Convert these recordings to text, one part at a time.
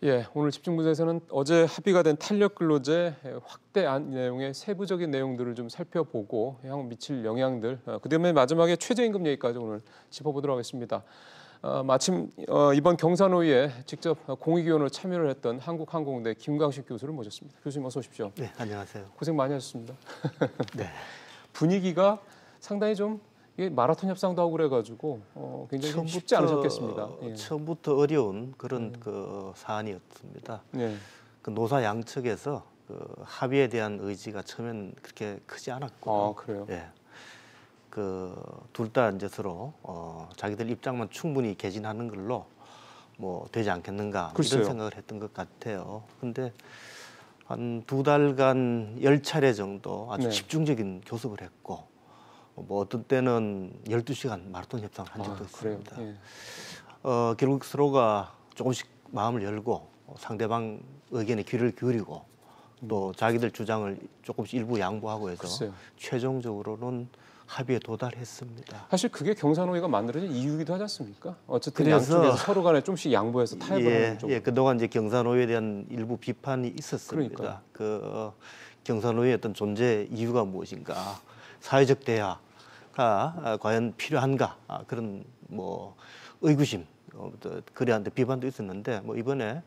예, 오늘 집중분석에서는 어제 합의가 된 탄력 근로제 확대안 내용의 세부적인 내용들을 좀 살펴보고 향후 미칠 영향들, 그다음에 마지막에 최저임금 얘기까지 오늘 짚어보도록 하겠습니다. 마침 이번 경사노위에 직접 공익위원으로 참여를 했던 한국항공대 김광식 교수를 모셨습니다. 교수님 어서 오십시오. 네, 안녕하세요. 고생 많이 하셨습니다. 네. 분위기가 상당히 좀 이게 마라톤 협상도 하고 그래가지고 굉장히 좀 쉽지 않으셨겠습니다. 예. 처음부터 어려운 그런 그 사안이었습니다. 예. 그 노사 양측에서 그 합의에 대한 의지가 처음엔 그렇게 크지 않았고, 아, 그래요? 예. 그 둘 다 이제 서로 자기들 입장만 충분히 개진하는 걸로 뭐 되지 않겠는가 글쎄요. 이런 생각을 했던 것 같아요. 근데 한 2달간 10차례 정도 아주 네. 집중적인 교섭을 했고, 뭐 어떤 때는 12시간 마라톤 협상을 한 적도 그래요? 있습니다. 예. 결국 서로가 조금씩 마음을 열고 상대방 의견에 귀를 기울이고 또 자기들 주장을 조금씩 일부 양보하고 해서 글쎄요. 최종적으로는 합의에 도달했습니다. 사실 그게 경사노위가 만들어진 이유이기도 하지 않습니까? 어쨌든 그래서 양쪽에서 서로 간에 좀씩 양보해서 타협을 하는 쪽으로. 그동안 이제 경사노위에 대한 일부 비판이 있었습니다. 그 경사노위의 어떤 존재 이유가 무엇인가, 사회적 대화가 과연 필요한가, 그런 뭐 의구심, 그래한테 비판도 있었는데, 뭐 이번에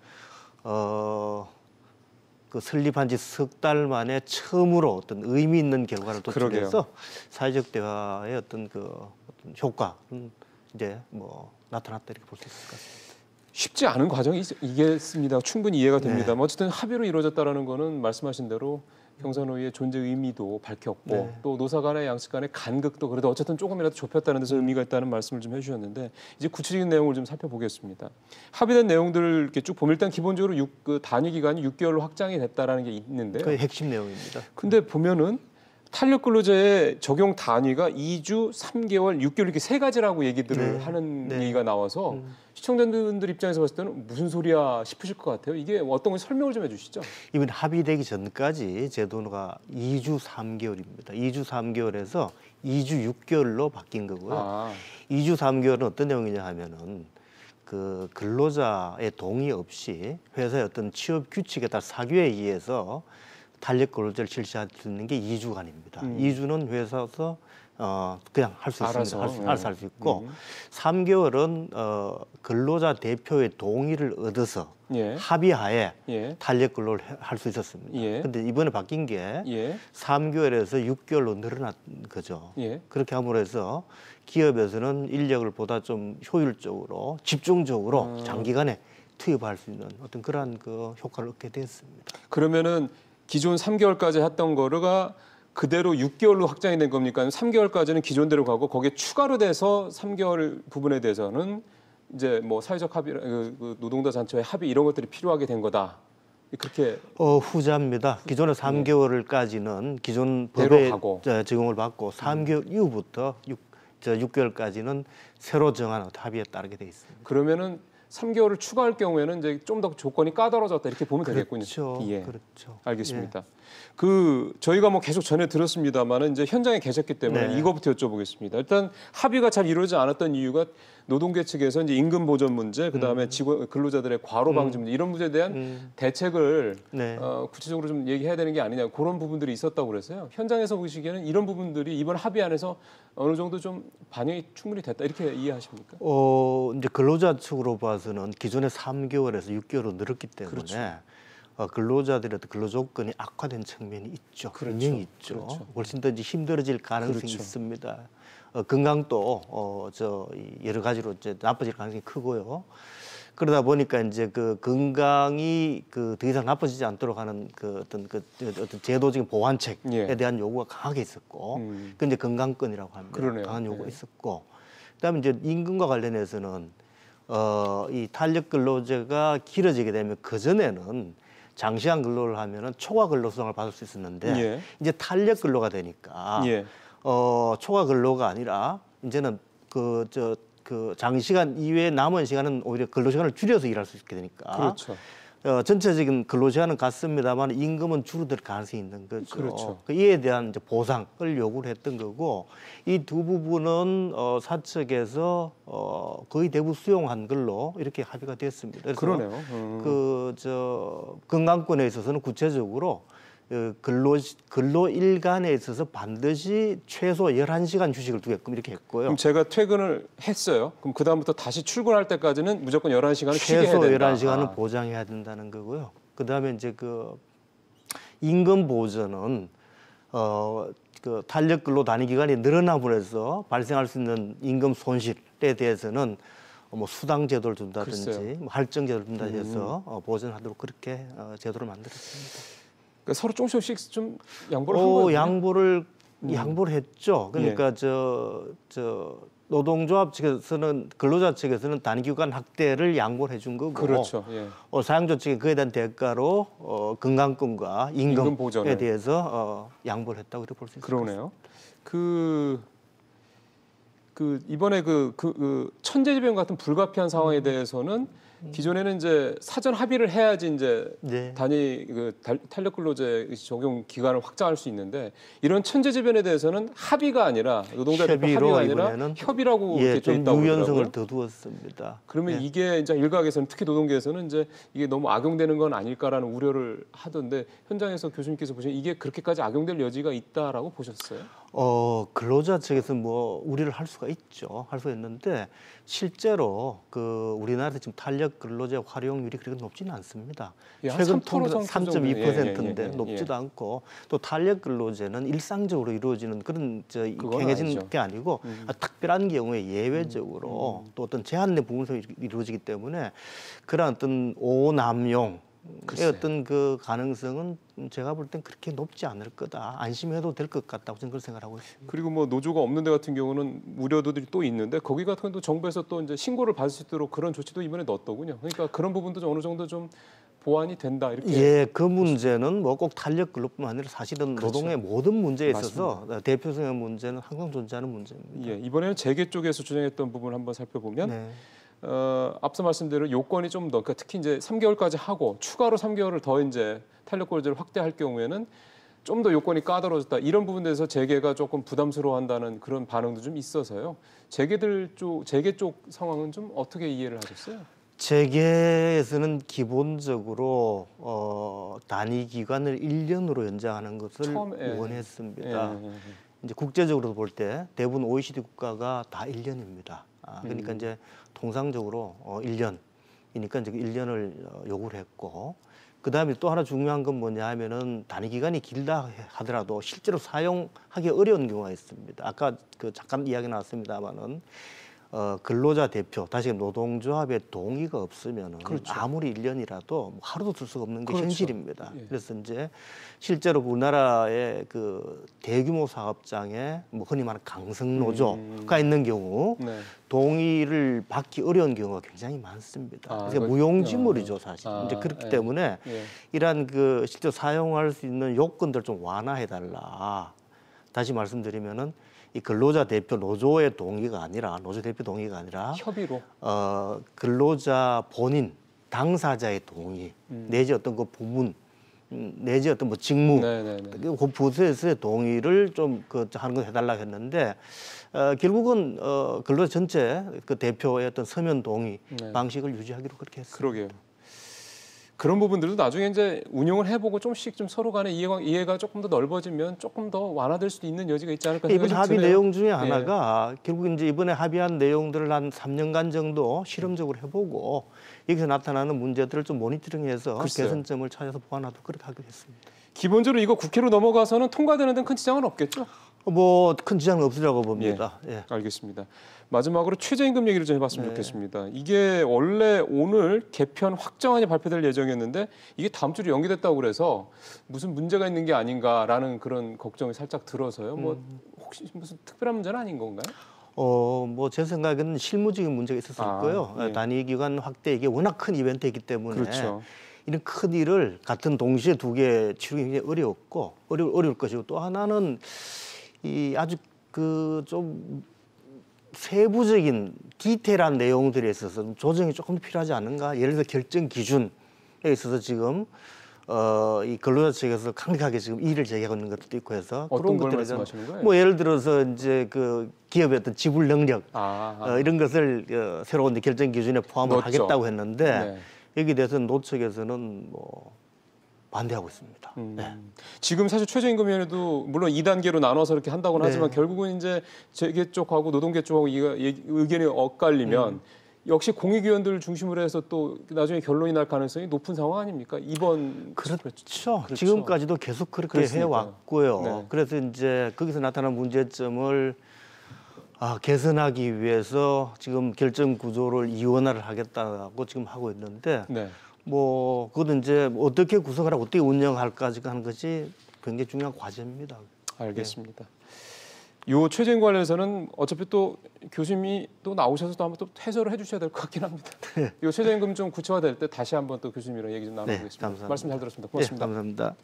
그 설립한 지 석 달 만에 처음으로 어떤 의미 있는 결과를 도출해서 사회적 대화의 어떤 어떤 효과는 이제 뭐 나타났다 이렇게 볼 수 있을 것 같습니다. 쉽지 않은 과정이겠습니다. 충분히 이해가 됩니다. 네. 어쨌든 합의로 이루어졌다라는 거는 말씀하신 대로 경사노위의 존재 의미도 밝혔고 네. 또 노사 간의 양측 간의 간극도 그래도 어쨌든 조금이라도 좁혔다는 데서 의미가 있다는 말씀을 좀 해주셨는데 이제 구체적인 내용을 좀 살펴보겠습니다. 합의된 내용들을 이렇게 쭉 보면 일단 기본적으로 그 단위 기간이 6개월로 확장이 됐다라는 게 있는데요. 그게 핵심 내용입니다. 근데 보면은 탄력 근로제의 적용 단위가 2주, 3개월, 6개월 이렇게 세 가지라고 얘기들을 네. 하는 네. 얘기가 나와서 시청자분들 입장에서 봤을 때는 무슨 소리야 싶으실 것 같아요. 이게 어떤 건지 설명을 좀 해주시죠. 이번 합의되기 전까지 제도가 2주 3개월입니다. 2주 3개월에서 2주 6개월로 바뀐 거고요. 2주 3개월은 어떤 내용이냐 하면은 그 근로자의 동의 없이 회사의 어떤 취업 규칙에 따라 사규에 의해서 탄력 근로제를 실시할 수 있는 게 2주간입니다. 2주는 회사에서 그냥 할 수 있습니다. 알아서 할 수 있고 3개월은 근로자 대표의 동의를 얻어서 합의하에 탄력 근로를 할 수 있었습니다. 그런데 이번에 바뀐 게 3개월에서 6개월로 늘어난 거죠. 그렇게 함으로 해서 기업에서는 인력을 보다 좀 효율적으로 집중적으로 장기간에 투입할 수 있는 어떤 그러한 그 효과를 얻게 됐습니다. 그러면은 기존 3개월까지 했던 거가 그대로 6개월로 확장이 된 겁니까? 3개월까지는 기존대로 가고 거기에 추가로 돼서 3개월 부분에 대해서는 이제 뭐 사회적 합의, 그 노동자 단체의 합의 이런 것들이 필요하게 된 거다. 그렇게 후자입니다. 기존의 3개월까지는 기존 법에 적용을 받고 3개월 이후부터 6개월까지는 새로 정한 합의에 따르게 돼 있습니다. 그러면은 3개월을 추가할 경우에는 이제 좀 더 조건이 까다로워졌다 이렇게 보면 되겠군요. 그렇죠. 그렇죠. 알겠습니다. 그 저희가 뭐 계속 전해 들었습니다만은 이제 현장에 계셨기 때문에 이거부터 여쭤보겠습니다. 일단 합의가 잘 이루어지지 않았던 이유가 노동계 측에서 이제 임금 보전 문제, 그다음에 직원 근로자들의 과로 방지 문제 이런 문제에 대한 대책을 구체적으로 좀 얘기해야 되는 게 아니냐 그런 부분들이 있었다고 그래서요. 현장에서 보시기에는 이런 부분들이 이번 합의 안에서 어느 정도 좀 반영이 충분히 됐다 이렇게 이해하십니까? 이제 근로자 측으로 봐서는 기존의 3개월에서 6개월로 늘었기 때문에 근로자들의 근로 조건이 악화된 측면이 있죠. 분명히 있죠. 훨씬 더 이제 힘들어질 가능성이 있습니다. 건강도 여러 가지로 이제 나빠질 가능성이 크고요. 그러다 보니까 이제 그 건강이 더 이상 나빠지지 않도록 하는 어떤 제도적인 보완책에 대한 요구가 강하게 있었고, 그 이제 건강권이라고 합니다. 강한 요구가 있었고, 그다음에 이제 임금과 관련해서는 이 탄력 근로제가 길어지게 되면 그 전에는 장시간 근로를 하면은 초과 근로수당을 받을 수 있었는데 이제 탄력 근로가 되니까 초과 근로가 아니라 이제는 그 장시간 이외에 남은 시간은 오히려 근로 시간을 줄여서 일할 수 있게 되니까 전체적인 근로 시간은 같습니다만 임금은 줄어들 가능성이 있는 거죠. 이에 대한 이제 보상을 요구를 했던 거고 이 두 부분은 사측에서 거의 대부분 수용한 걸로 이렇게 합의가 됐습니다. 그래서 건강권에 있어서는 구체적으로 근로 일간에 있어서 반드시 최소 11시간 휴식을 두게끔 이렇게 했고요. 그럼 제가 퇴근을 했어요. 그럼 그다음부터 다시 출근할 때까지는 무조건 11시간을 쉬게 해야 최소 된다. 11시간은 보장해야 된다는 거고요. 그다음에 이제 그 임금 보전은 그 탄력 근로 단위 기간이 늘어남으로 해서 발생할 수 있는 임금 손실에 대해서는 뭐 수당 제도를 준다든지 뭐 할증 제도를 준다든지 해서 보전하도록 그렇게 제도를 만들었습니다. 그러니까 서로 조금씩 좀 양보를 한 거예요. 양보를 했죠. 그러니까 노동조합 측에서는 근로자 측에서는 단기간 확대를 양보를 해준 거고, 그렇죠. 예. 사용자 측에 그에 대한 대가로 건강권과 임금에 보전을. 대해서 양보를 했다고 이렇게 볼 수 있을 것 같습니다. 그러네요. 이번에 천재지변 같은 불가피한 상황에 대해서는 기존에는 이제 사전 합의를 해야지 이제 네. 단위 탄력 근로제 적용 기간을 확장할 수 있는데 이런 천재지변에 대해서는 합의가 아니라 노동자 합의가 아니라 협의라고 이렇게 돼 좀 있다고 유연성을 그러더라고요. 더 두었습니다. 그러면 이게 이제 일각에서는 특히 노동계에서는 이제 이게 너무 악용되는 건 아닐까라는 우려를 하던데 현장에서 교수님께서 보시면 이게 그렇게까지 악용될 여지가 있다라고 보셨어요? 근로자 측에서 뭐 우려를 할 수가 있죠. 할 수가 있는데 실제로 우리나라에서 지금 탄력 근로제 활용률이 그렇게 높지는 않습니다. 예, 최근 3% 3.2%인데 예. 높지도 않고 또 탄력 근로제는 일상적으로 이루어지는 그런 행해지는 아니죠. 게 아니고 특별한 경우에 예외적으로 또 어떤 제한된 부분에서 이루어지기 때문에 그런 어떤 오남용 어떤 그 가능성은 제가 볼 땐 그렇게 높지 않을 거다. 안심해도 될 것 같다고 저는 그걸 생각하고 있습니다. 그리고 뭐 노조가 없는 데 같은 경우는 우려들이 또 있는데 거기 같은 경우도 정부에서 또 이제 신고를 받을 수 있도록 그런 조치도 이번에 넣었더군요. 그러니까 그런 부분도 좀 어느 정도 좀 보완이 된다 이렇게. 예, 그 문제는 뭐 꼭 탄력 근로뿐만 아니라 사실은 그렇죠. 노동의 모든 문제에 있어서 대표성의 문제는 항상 존재하는 문제입니다. 예, 이번에는 재계 쪽에서 주장했던 부분을 한번 살펴보면 네. 앞서 말씀대로 요건이 좀 더, 그러니까 특히 이제 3개월까지 하고 추가로 3개월을 더 이제 탄력 근로제를 확대할 경우에는 좀 더 요건이 까다로워졌다 이런 부분에서 재계가 조금 부담스러워한다는 그런 반응도 좀 있어서요. 재계 쪽 상황은 좀 어떻게 이해를 하셨어요? 재계에서는 기본적으로 단위 기간을 1년으로 연장하는 것을 원했습니다. 이제 국제적으로 볼 때 대부분 OECD 국가가 다 1년입니다. 그러니까 이제 통상적으로 1년이니까 이제 1년을 요구를 했고, 그 다음에 또 하나 중요한 건 뭐냐 하면은 단위 기간이 길다 하더라도 실제로 사용하기 어려운 경우가 있습니다. 아까 잠깐 이야기 나왔습니다만은 근로자 대표, 다시 노동조합의 동의가 없으면은 그렇죠. 아무리 1년이라도 뭐 하루도 쓸 수가 없는 게 그렇죠. 현실입니다. 예. 그래서 이제 실제로 우리나라의 그 대규모 사업장에 뭐 흔히 말하는 강성 노조가 있는 경우 네. 동의를 받기 어려운 경우가 굉장히 많습니다. 그러니까 무용지물이죠, 사실. 이제 그렇기 때문에 이러한 실제 사용할 수 있는 요건들 좀 완화해 달라. 다시 말씀드리면은 이 근로자 대표 노조의 동의가 아니라 노조 대표 동의가 아니라 협의로 근로자 본인 당사자의 동의 내지 어떤 그 부문 내지 어떤 뭐 직무 그 부서에서의 동의를 좀 하는 거 해달라고 했는데 결국은 근로자 전체 그 대표의 어떤 서면 동의 방식을 유지하기로 그렇게 했습니다. 그러게요. 그런 부분들도 나중에 이제 운용을 해보고 좀씩 좀 서로 간의 이해가 조금 더 넓어지면 조금 더 완화될 수도 있는 여지가 있지 않을까 생각이 이번 합의 드네요. 내용 중에 하나가 결국 이제 이번에 합의한 내용들을 한 3년간 정도 실험적으로 해보고 여기서 나타나는 문제들을 좀 모니터링해서 개선점을 찾아서 보완하도록 그렇게 하기로 했습니다. 기본적으로 이거 국회로 넘어가서는 통과되는 데는 큰 지장은 없겠죠? 뭐 큰 지장은 없으라고 봅니다. 예. 알겠습니다. 마지막으로 최저임금 얘기를 좀 해봤으면 좋겠습니다. 이게 원래 오늘 개편 확정안이 발표될 예정이었는데 이게 다음 주로 연기됐다고 그래서 무슨 문제가 있는 게 아닌가라는 그런 걱정이 살짝 들어서요. 뭐 혹시 무슨 특별한 문제는 아닌 건가요? 뭐 제 생각에는 실무적인 문제가 있었을 거예요. 단위 기간 확대 이게 워낙 큰 이벤트이기 때문에 그렇죠. 이런 큰 일을 같은 동시에 두 개 치르기 굉장히 어려웠고 어려울 것이고 또 하나는 이 아주 좀 세부적인 디테일한 내용들에 있어서 조정이 조금 필요하지 않은가? 예를 들어 결정 기준에 있어서 지금 이 근로자 측에서 강력하게 지금 이의를 제기하고 있는 것도 있고 해서 어떤 걸 말씀하시는 거예요? 뭐 예를 들어서 이제 기업의 어떤 지불 능력 이런 것을 새로운 결정 기준에 포함을 하겠다고 했는데 여기에 대해서는 노측에서는 뭐 반대하고 있습니다. 네. 지금 사실 최저임금위원회도 물론 2단계로 나눠서 이렇게 한다고는 네. 하지만 결국은 이제 재계 쪽하고 노동계 쪽하고 의견이 엇갈리면 역시 공익위원들 중심으로 해서 또 나중에 결론이 날 가능성이 높은 상황 아닙니까? 이번 그렇죠. 지금까지도 계속 그렇게 그렇습니까? 해왔고요. 네. 그래서 이제 거기서 나타난 문제점을 개선하기 위해서 지금 결정 구조를 이원화를 하겠다고 지금 하고 있는데 네. 뭐 그것은 이제 어떻게 구성을 하고 어떻게 운영할까지 하는 것이 굉장히 중요한 과제입니다. 알겠습니다. 요 최저임 관련해서는 어차피 또 교수님이 또 나오셔서 또 한번 또 해설을 해주셔야 될 것 같긴 합니다. 요 최저임금 좀 구체화될 때 다시 한번 또 교수님이랑 얘기 좀 나눠보겠습니다. 감사합니다. 말씀 잘 들었습니다. 고맙습니다. 감사합니다.